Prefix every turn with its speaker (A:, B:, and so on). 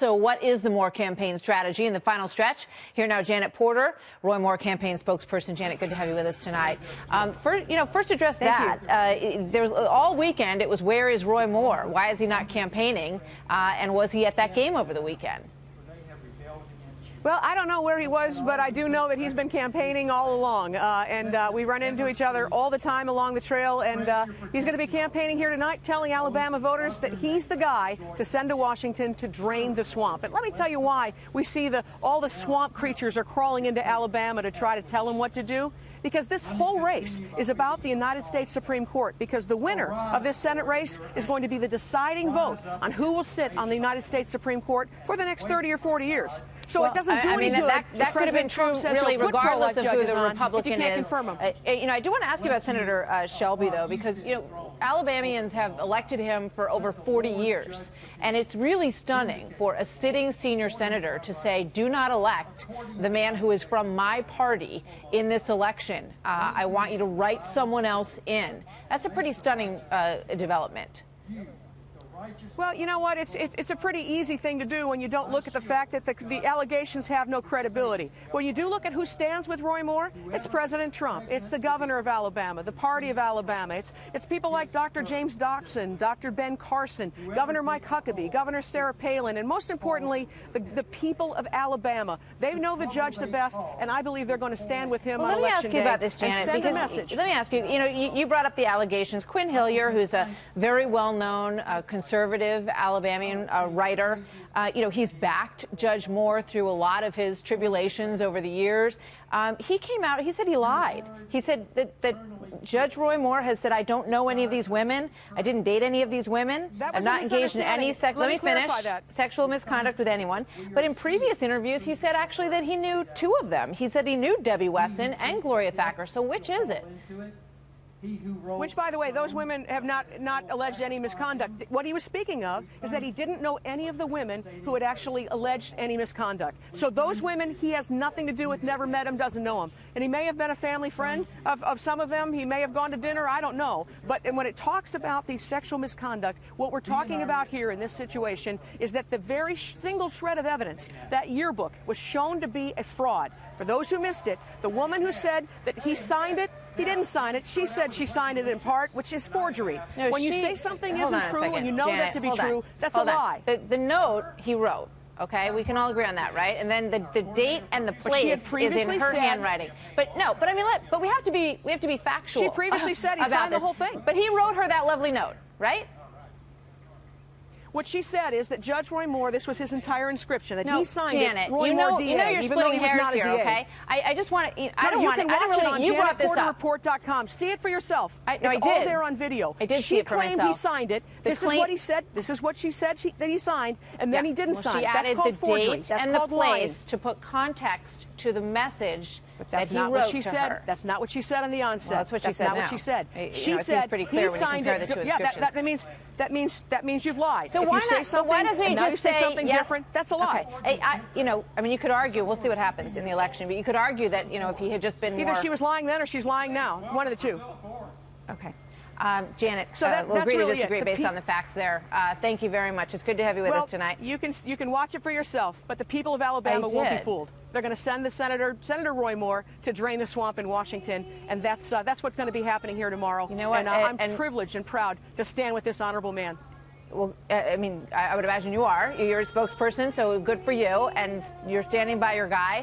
A: So what is the Moore campaign strategy in the final stretch? Here now, Janet Porter, Roy Moore campaign spokesperson. Janet, good to have you with us tonight. First address that. There was, all weekend, it was, where is Roy Moore? Why is he not campaigning? And was he at that game over the weekend?
B: Well, I don't know where he was, but I do know that he's been campaigning all along. We run into each other all the time along the trail. And he's going to be campaigning here tonight, telling Alabama voters that he's the guy to send to Washington to drain the swamp. And let me tell you why we see all the swamp creatures are crawling into Alabama to try to tell him what to do. Because this whole race is about the United States Supreme Court, because the winner of this Senate race is going to be the deciding vote on who will sit on the United States Supreme Court for the next 30 or 40 years. So it doesn't do any good.
A: That could have been true, really, regardless of who the Republican
B: if you can't
A: is.
B: Confirm him.
A: I do want to ask you about Senator Shelby, though, because, Alabamians have elected him for over 40 years. And it's really stunning for a sitting senior senator to say, do not elect the man who is from my party in this election. I want you to write someone else in. That's a pretty stunning development.
B: Well, you know what? It's a pretty easy thing to do when you don't look at the fact that the allegations have no credibility. When you do look at who stands with Roy Moore, it's President Trump. It's the governor of Alabama, the party of Alabama. It's people like Dr. James Dobson, Dr. Ben Carson, Governor Mike Huckabee, Governor Sarah Palin, and most importantly, the people of Alabama. They know the judge the best, and I believe they're going to stand with him on election day.
A: Let me ask you about this, Janet,
B: and send a message.
A: Let me ask you, you brought up the allegations. Quinn Hillier, who's a very well-known conservative Alabamian writer, he's backed Judge Moore through a lot of his tribulations over the years. He came out, he said he lied. He said that Judge Roy Moore has said, I don't know any of these women. I didn't date any of these women. I'm not engaged in any sexual misconduct with anyone. But in previous interviews, he said actually that he knew two of them. He said he knew Debbie Wesson and Gloria Thacker. So which is it?
B: Which, by the way, those women have not alleged any misconduct. What he was speaking of is that he didn't know any of the women who had actually alleged any misconduct. So those women he has nothing to do with, never met them, doesn't know them. And he may have been a family friend of some of them. He may have gone to dinner. I don't know. But when it talks about the sexual misconduct, what we're talking about here in this situation is that the very single shred of evidence, that yearbook, was shown to be a fraud. For those who missed it, the woman who said that he signed it, he didn't sign it. She said she signed it in part, which is forgery. No, when you say something isn't true and you know that to be true, that's a lie.
A: The note he wrote, okay, we can all agree on that, right? And then the date and the place is in her handwriting. But we have to be factual.
B: She previously said he signed the whole thing.
A: But he wrote her that lovely note, right?
B: What she said is that Judge Roy Moore, this was his entire inscription, that he signed
A: Janet,
B: it, Roy Moore DA,
A: you know you're
B: even though he was not a
A: here,
B: DA.
A: Okay? I just want to, I don't
B: you
A: want
B: can
A: to,
B: watch it on
A: you brought this up.
B: JanetPorterReport.com. See it for yourself. It's
A: all
B: there on video.
A: I did see it for myself.
B: She claimed he signed it. This is what he said. This is what she said that he signed, and then he didn't sign it. That's called forgery.
A: She added the date and the place to put context to the message that he wrote to her.
B: That's not what she said on the onset.
A: Well, that's what she said now.
B: That's not what she said.
A: She said
B: pretty
A: clear
B: he signed it. That means you've lied.
A: So
B: if you say something and now you say something different, that's a lie.
A: Okay. You could argue. We'll see what happens in the election. But you could argue that if he had just been
B: either she was lying then or she's lying now. One of the two.
A: Okay. Janet,
B: so
A: we'll agree
B: really
A: to disagree based on the facts there. Thank you very much. It's good to have you with us tonight.
B: You can watch it for yourself, but the people of Alabama won't be fooled. They're going to send the Senator Roy Moore to drain the swamp in Washington, and that's what's going to be happening here tomorrow.
A: You know what?
B: And I'm privileged and proud to stand with this honorable man.
A: Well, I would imagine you are. You're a spokesperson, so good for you, and you're standing by your guy.